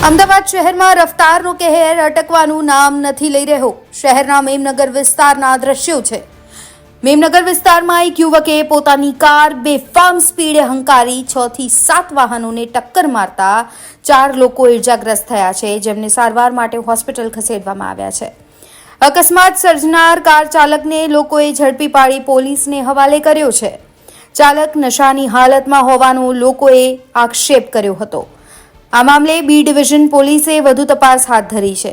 અમદાવાદ શહેરમાં રફતારનો કહેર અટકવાનું નામ નથી લઈ રહ્યો. શહેરના મેમનગર વિસ્તારના દ્રશ્યો છે. મેમનગર વિસ્તારમાં એક યુવકે પોતાની કાર બેફામ સ્પીડે હંકારી 6 થી 7 વાહનોને ટક્કર મારતા 4 લોકો ઇજાગ્રસ્ત થયા છે, જેમને સારવાર માટે હોસ્પિટલ ખસેડવામાં આવ્યા છે. અકસ્માત સર્જનાર કાર ચાલકને લોકોએ ઝડપી પાડી પોલીસને હવાલે કર્યો છે. ચાલક નશાની હાલતમાં હોવાનો લોકોએ આક્ષેપ કર્યો હતો. આ મામલે બી ડિવિઝન પોલીસે વધુ તપાસ હાથ ધરી છે.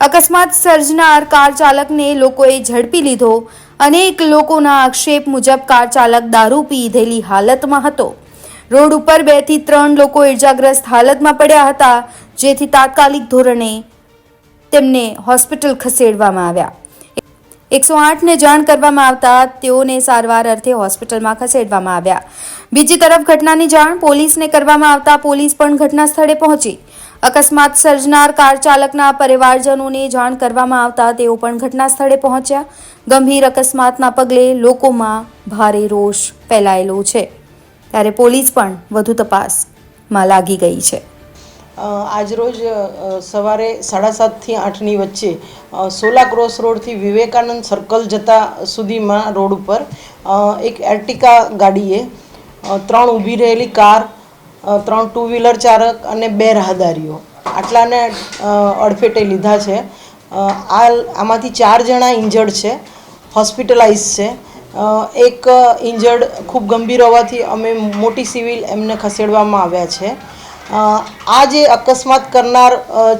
અકસ્માત સર્જનાર કાર ચાલકને લોકોએ ઝડપી લીધો. અનેક લોકોના આક્ષેપ મુજબ કાર ચાલક દારૂ પીધેલી હાલતમાં હતો. રોડ ઉપર 2 થી 3 લોકો ઇજાગ્રસ્ત હાલતમાં પડ્યા હતા, જેથી તાત્કાલિક ધોરણે તેમને હોસ્પિટલ ખસેડવામાં આવ્યા. 108ને જાણ કરવામાં આવતા તેઓને સારવાર અર્થે હોસ્પિટલમાં ખસેડવામાં આવ્યા. બીજી તરફ ઘટનાની જાણ પોલીસને કરવામાં આવતા પોલીસ પણ ઘટના સ્થળે પહોંચી. અકસ્માત સર્જનાર કાર ચાલકના પરિવારજનોને જાણ કરવામાં આવતા તેઓ પણ ઘટના સ્થળે પહોંચ્યા. ગંભીર અકસ્માતના પગલે લોકોમાં ભારે રોષ ફેલાયેલો છે, ત્યારે પોલીસ પણ વધુ તપાસમાં લાગી ગઈ છે. આજરોજ સવારે 7:30 થી 8ની વચ્ચે સોલા ક્રોસ રોડથી વિવેકાનંદ સર્કલ જતા સુધીમાં રોડ ઉપર એક એર્ટિકા ગાડીએ 3 ઊભી રહેલી કાર, 3 ટુ વ્હીલર ચાલક અને 2 રાહદારીઓ આટલાને અડફેટે લીધા છે. આમાંથી 4 જણા ઇન્જર્ડ છે, હોસ્પિટલાઇઝ છે. એક ઇન્જર્ડ ખૂબ ગંભીર હોવાથી અમે મોટી સિવિલ એમને ખસેડવામાં આવ્યા છે. આ જે અકસ્માત કરનાર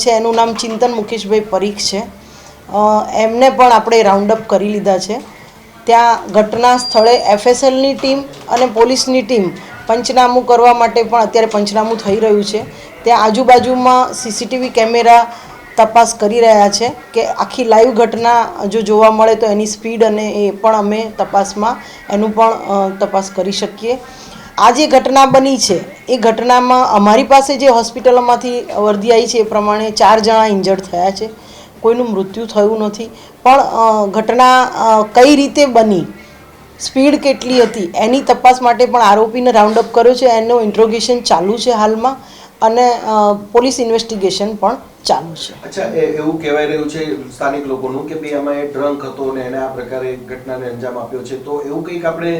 છે એનું નામ ચિંતન મુકેશભાઈ પરીખ છે. એમને પણ આપણે રાઉન્ડ અપ કરી લીધા છે. ત્યાં ઘટના સ્થળે એફએસએલની ટીમ અને પોલીસની ટીમ પંચનામું કરવા માટે પણ અત્યારે પંચનામું થઈ રહ્યું છે. ત્યાં આજુબાજુમાં સીસીટીવી કેમેરા તપાસ કરી રહ્યા છે કે આખી લાઈવ ઘટના જો જોવા મળે તો એની સ્પીડ અને એ પણ અમે તપાસમાં એનું પણ તપાસ કરી શકીએ. આ જે ઘટના બની છે એ ઘટનામાં અમારી પાસે જે હોસ્પિટલોમાંથી વર્દી આવી છે એ પ્રમાણે 4 જણા ઇન્જર્ડ થયા છે. કોઈનું મૃત્યુ થયું નથી, પણ ઘટના કઈ રીતે બની, સ્પીડ કેટલી હતી એની તપાસ માટે પણ આરોપીને રાઉન્ડ અપ કર્યો છે. એનું ઇન્ટ્રોગેશન ચાલુ છે હાલમાં અને પોલીસ ઇન્વેસ્ટિગેશન પણ ચાલુ છે. અચ્છા, એવું કહેવાય રહ્યું છે સ્થાનિક લોકોનું કે ભાઈ આમાં એ ડ્રંક હતો ને એને આ પ્રકારે ઘટનાને અંજામ આપ્યો છે, તો એવું કંઈક આપણે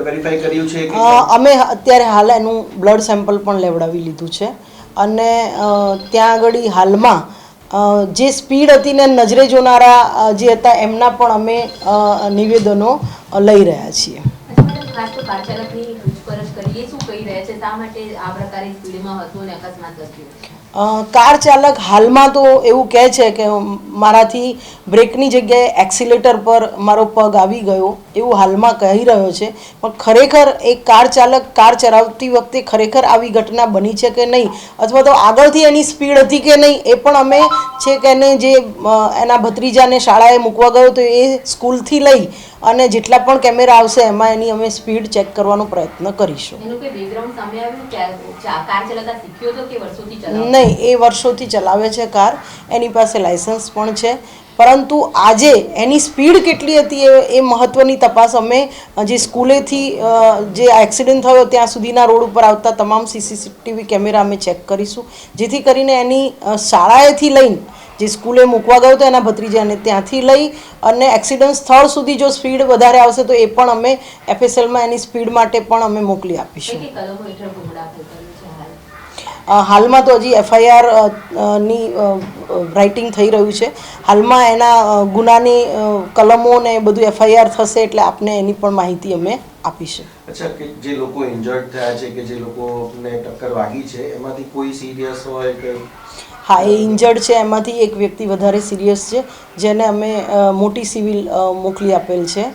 વેરીફાઈ કર્યું છે કે અમે અત્યારે હાલ એનું બ્લડ સેમ્પલ પણ લેવડાવી લીધું છે અને ત્યાં આગળ હાલમાં જે સ્પીડ હતી ને નજરે જોનારા જે હતા એમના પણ અમે નિવેદનો લઈ રહ્યા છીએ. કાર ચાલક હાલમાં તો એવું કહે છે કે મારાથી બ્રેકની જગ્યાએ એક્સિલેટર પર મારો પગ આવી ગયો એવું હાલમાં કહી રહ્યો છે. પણ ખરેખર એક કાર ચાલક કાર ચલાવતી વખતે ખરેખર આવી ઘટના બની છે કે નહીં, અથવા તો આગળથી એની સ્પીડ હતી કે નહીં, એ પણ અમે છે કે એને જે એના ભત્રીજાને શાળાએ મૂકવા ગયો તો એ સ્કૂલથી લઈ અને જેટલા પણ કેમેરા આવશે એમાં એની અમે સ્પીડ ચેક કરવાનો પ્રયત્ન કરીશું. નહીં, એ વર્ષોથી ચલાવે છે કાર, એની પાસે લાયસન્સ પણ છે. પરંતુ આજે એની સ્પીડ કેટલી હતી એ મહત્ત્વની તપાસ અમે જે સ્કૂલેથી જે એક્સિડન્ટ થયો ત્યાં સુધીના રોડ ઉપર આવતા તમામ સીસીટીવી કેમેરા અમે ચેક કરીશું, જેથી કરીને એની શાળાએથી લઈને જે સ્કૂલે મૂકવા ગયો હતો એના ભત્રીજાને ત્યાંથી લઈ અને એક્સિડન્ટ સ્થળ સુધી જો સ્પીડ વધારે આવશે તો એ પણ અમે એફએસએલમાં એની સ્પીડ માટે પણ અમે મોકલી આપીશું. હાલમાં તો હજી એફઆઈઆર ની રાઇટિંગ થઈ રહ્યું છે. હાલમાં એના ગુનાની કલમો ને બધું એફઆઈઆર થશે એટલે આપને એની પણ માહિતી અમે આપીશું. અચ્છા, કે જે લોકો ઇન્જર્ડ થયા છે કે જે લોકોને ટક્કર વાગી છે એમાંથી કોઈ સિરિયસ હોય કે? હા, એ ઇન્જર્ડ છે એમાંથી એક વ્યક્તિ વધારે સિરિયસ છે જેને અમે મોટી સિવિલ મોકલી આપેલ છે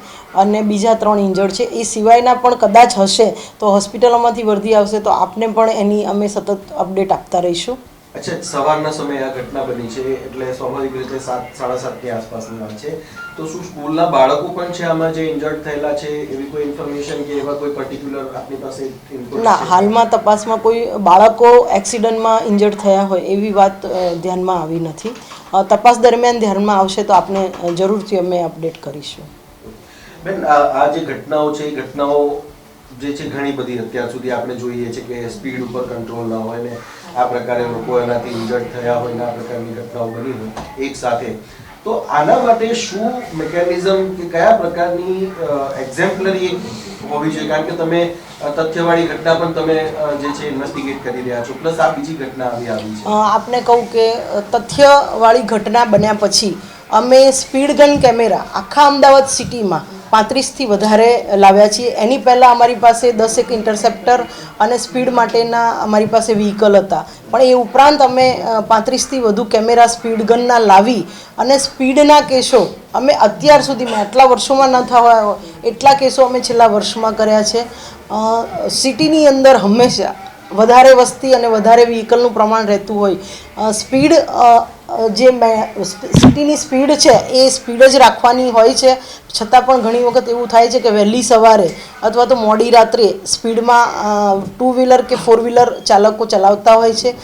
અને બીજા 3 ઇન્જર્ડ છે. એ સિવાયના પણ કદાચ હશે તો હોસ્પિટલોમાંથી વર્દી આવશે તો આપને પણ એની અમે સતત અપડેટ આપતા રહીશું. અચ્છા, સવારના સમયે આ ઘટના બની છે એટલે સ્વાભાવિક રીતે 7:30 ની આસપાસની વાત છે, તો શું સ્કૂલના બાળકો પણ છે આમાં જે ઇન્જર્ડ થયેલા છે? એવી કોઈ ઇન્ફોર્મેશન કે એવા કોઈ પર્ટિક્યુલર આપની પાસે ઇનપુટ? ના, હાલમાં તપાસમાં કોઈ બાળકો એક્સિડન્ટમાં ઇન્જર્ડ થયા હોય એવી વાત ધ્યાનમાં આવી નથી. તપાસ દરમિયાન ધ્યાનમાં આવશે તો આપને જરૂરથી અમે અપડેટ કરીશું. બેન, આ જે ઘટનાઓ છે એ ઘટનાઓ જે છે ઘણી બધી અત્યાર સુધી આપણે જોઈએ છે કે સ્પીડ ઉપર કંટ્રોલ ના હોય ને આ પ્રકારે લોકો એનાથી ઇન્જર્ડ થયા હોય ને આ પ્રકારની ઘટનાઓ બની હોય એક સાથે, તો આના માટે શું મિકેનિઝમ કે કયા પ્રકારની એક્ઝેમ્પલરી હોવી જોઈએ? કારણ કે તમે તથ્યવાળી ઘટના પણ તમે જે છે ઇન્વેસ્ટિગેટ કરી રહ્યા છો, પ્લસ આ બીજી ઘટના આવી છે. આપને કહું કે તથ્યવાળી ઘટના બન્યા પછી અમે સ્પીડ ગન કેમેરા આખા અમદાવાદ સિટીમાં 35થી વધારે લાવ્યા છીએ. એની પહેલાં અમારી પાસે 10 ઇન્ટરસેપ્ટર અને સ્પીડ માટેના અમારી પાસે વ્હીકલ હતા, પણ એ ઉપરાંત અમે 35થી વધુ કેમેરા સ્પીડ ગનના લાવી અને સ્પીડના કેસો અમે અત્યાર સુધીમાં આટલા વર્ષોમાં ન થવા એટલા કેસો અમે છેલ્લા વર્ષમાં કર્યા છે. સિટીની અંદર હંમેશા વધારે વસ્તી અને વધારે વ્હીકલનું પ્રમાણ રહેતું હોય, સ્પીડ જે સિટીની સ્પીડ છે એ સ્પીડ જ રાખવાની હોય છે. છતાં પણ ઘણી વખત એવું થાય છે કે વહેલી સવારે અથવા તો મોડી રાત્રે સ્પીડમાં 2 વ્હીલર કે 4 વ્હીલર ચાલકો ચલાવતા હોય છે.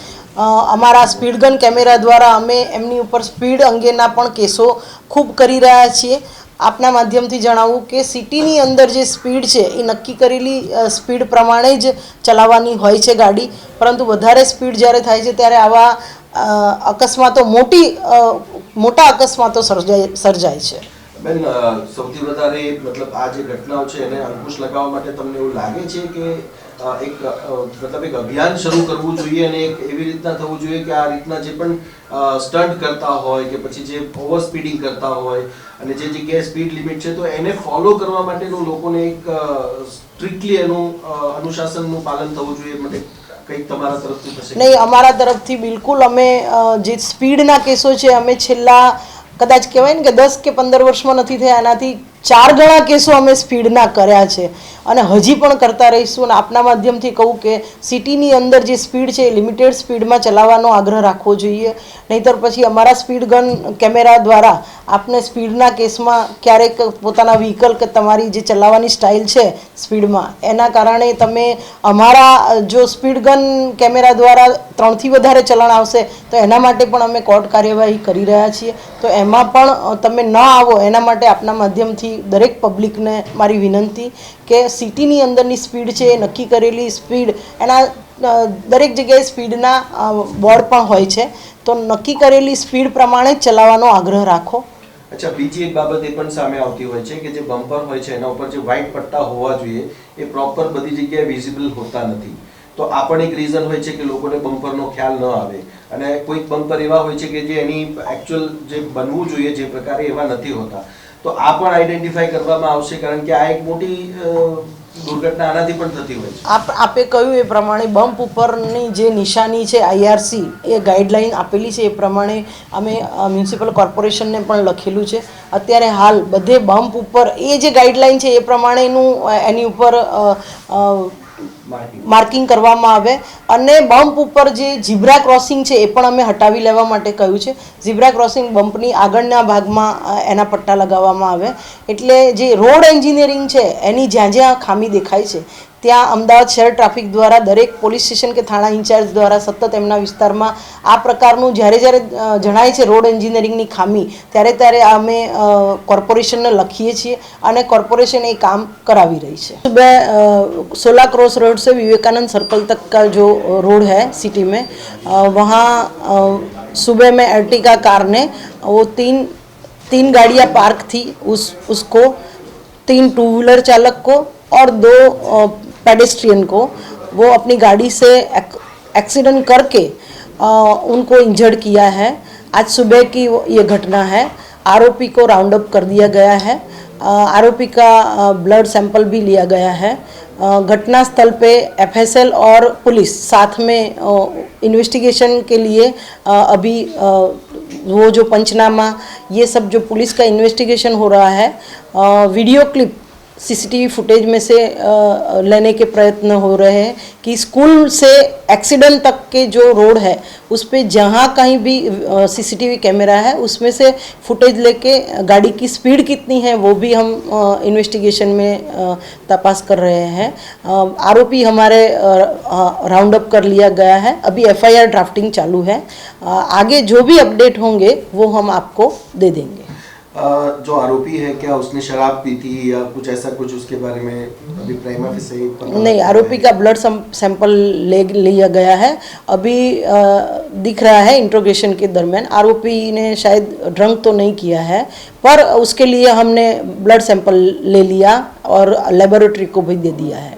અમારા સ્પીડ ગન કેમેરા દ્વારા અમે એમની ઉપર સ્પીડ અંગેના પણ કેસો ખૂબ કરી રહ્યા છીએ. આપના માધ્યમથી જણાવું કે સિટીની અંદર જે સ્પીડ છે એ નક્કી કરેલી સ્પીડ પ્રમાણે જ ચલાવવાની હોય છે ગાડી, પરંતુ વધારે સ્પીડ જ્યારે થાય છે ત્યારે આવા અકસ્માતો મોટા અકસ્માતો સર્જાય છે. બેન, સૌથી વધારે મતલબ આ જે ઘટનાઓ છે એને અંકુશ લગાવવા માટે તમને એવું લાગે છે કે એક અભિયાન શરૂ કરવું જોઈએ અને એક એવી રીતના થવું જોઈએ કે આ રીતના જે પણ સ્ટન્ટ કરતા હોય કે પછી જે ઓવર સ્પીડિંગ કરતા હોય અને જે જગ્યાએ સ્પીડ લિમિટ છે તો એને ફોલો કરવા માટેનું લોકોને એક સ્ટ્રિક્ટલી એનું અનુશાસનનું પાલન થવું જોઈએ માટે કંઈક તમારા તરફથી થશે? નહીં, અમારા તરફથી બિલકુલ અમે જે સ્પીડના કેસો છે અમે છેલ્લા કદાચ કહેવાય ને કે 10 કે 15 વર્ષમાં નથી થયા, એનાથી 4 ગણા કેસો અમે સ્પીડના કર્યા છે અને હજી પણ કરતા રહીશું. અને આપના માધ્યમથી કહું કે સિટીની અંદર જે સ્પીડ છે એ લિમિટેડ સ્પીડમાં ચલાવવાનો આગ્રહ રાખવો જોઈએ, નહીંતર પછી અમારા સ્પીડ ગન કેમેરા દ્વારા આપને સ્પીડના કેસમાં ક્યારેક પોતાના વ્હીકલ કે તમારી જે ચલાવવાની સ્ટાઇલ છે સ્પીડમાં એના કારણે તમે અમારા જો સ્પીડ ગન કેમેરા દ્વારા 3થી વધારે ચલણ આવશે તો એના માટે પણ અમે કોર્ટ કાર્યવાહી કરી રહ્યા છીએ. તો એમાં પણ તમે ન આવો એના માટે આપના માધ્યમથી દરેક પબ્લિકને મારી વિનંતી કે સિટીની અંદરની સ્પીડ છે એ નક્કી કરેલી સ્પીડ, એના દરેક જગ્યાએ સ્પીડના બોર્ડ પણ હોય છે, તો નક્કી કરેલી સ્પીડ પ્રમાણે જ ચલાવવાનો આગ્રહ રાખો. અચ્છા, બીજી એક બાબત એ પણ સામે આવતી હોય છે કે જે બમ્પર હોય છે એના ઉપર જે વ્હાઇટ પટ્ટા હોવા જોઈએ એ પ્રોપર બધી જગ્યાએ વિઝિબલ હોતા નથી. તો આ પણ એક રીઝન હોય છે કે લોકોને બમ્પરનો ખ્યાલ ન આવે અને કોઈક બમ્પર એવા હોય છે કે જે એની એકચ્યુઅલ જે બનવું જોઈએ જે પ્રકારે એવા નથી હોતા. તો આ પણ આઈડેન્ટિફાઈ કરવામાં આવશે કારણ કે આ એક મોટી દુર્ઘટના આનાથી પણ થતી હોય છે. આપે કહ્યું એ પ્રમાણે બમ્પ ઉપરની જે નિશાની છે IRC એ ગાઈડલાઈન આપેલી છે એ પ્રમાણે અમે મ્યુનિસિપલ કોર્પોરેશનને પણ લખેલું છે. અત્યારે હાલ બધે બમ્પ ઉપર એ જે ગાઈડલાઈન છે એ પ્રમાણેનું એની ઉપર માર્કિંગ કરવામાં આવે અને બમ્પ ઉપર જે ઝીબ્રા ક્રોસિંગ છે એ પણ અમે હટાવી લેવા માટે કહ્યું છે. ઝીબ્રા ક્રોસિંગ બમ્પની આગળના ભાગમાં એના પટ્ટા લગાવવામાં આવે એટલે જે રોડ એન્જિનિયરિંગ છે એની જ્યાં જ્યાં ખામી દેખાય છે ત્યાં અમદાવાદ શહેર ટ્રાફિક દ્વારા દરેક પોલીસ સ્ટેશન કે થાણા ઇન્ચાર્જ દ્વારા સતત એમના વિસ્તારમાં આ પ્રકારનું જ્યારે જણાય છે રોડ એન્જિનિયરિંગની ખામી ત્યારે અમે કોર્પોરેશનને લખીએ છીએ અને કોર્પોરેશન એ કામ करावी रही है. सुबह 16 क्रॉस रोड से विवेकानंद सर्कल तक का जो रोड है सिटी में वहाँ सुबह में अर्टिगा कार ने वो तीन गाड़ियाँ पार्क थी, उसको 3 टू व्हीलर चालक को और 2 पेडेस्ट्रियन को वो अपनी गाड़ी से एक्सीडेंट करके उनको इंजर्ड किया है. आज सुबह की ये घटना है. आरोपी को राउंड अप कर दिया गया है. आरोपी का ब्लड सैंपल भी लिया गया है. घटना स्थल पे FSL और पुलिस साथ में इन्वेस्टिगेशन के लिए अभी वो जो पंचनामा ये सब जो पुलिस का इन्वेस्टिगेशन हो रहा है, वीडियो क्लिप CCTV फुटेज में से लेने के प्रयत्न हो रहे हैं कि स्कूल से एक्सीडेंट तक के जो रोड है उस पे जहाँ कहीं भी CCTV कैमरा है उसमें से फुटेज लेके गाड़ी की स्पीड कितनी है वो भी हम इन्वेस्टिगेशन में तपास कर रहे हैं. आरोपी हमारे राउंड अप कर लिया गया है. अभी FIR ड्राफ्टिंग चालू है. आगे जो भी अपडेट होंगे वो हम आपको दे देंगे. जो आरोपी है क्या उसने शराब पी थी या कुछ ऐसा कुछ उसके बारे में अभी प्राइमा फेसी पता नहीं, आरोपी का ब्लड सैंपल ले लिया गया है। अभी दिख रहा है इंट्रोगेशन के दरमियान आरोपी ने शायद ड्रंक तो नहीं किया है, पर उसके लिए हमने ब्लड सैंपल ले लिया और लेबोरेटरी को भी दे दिया है।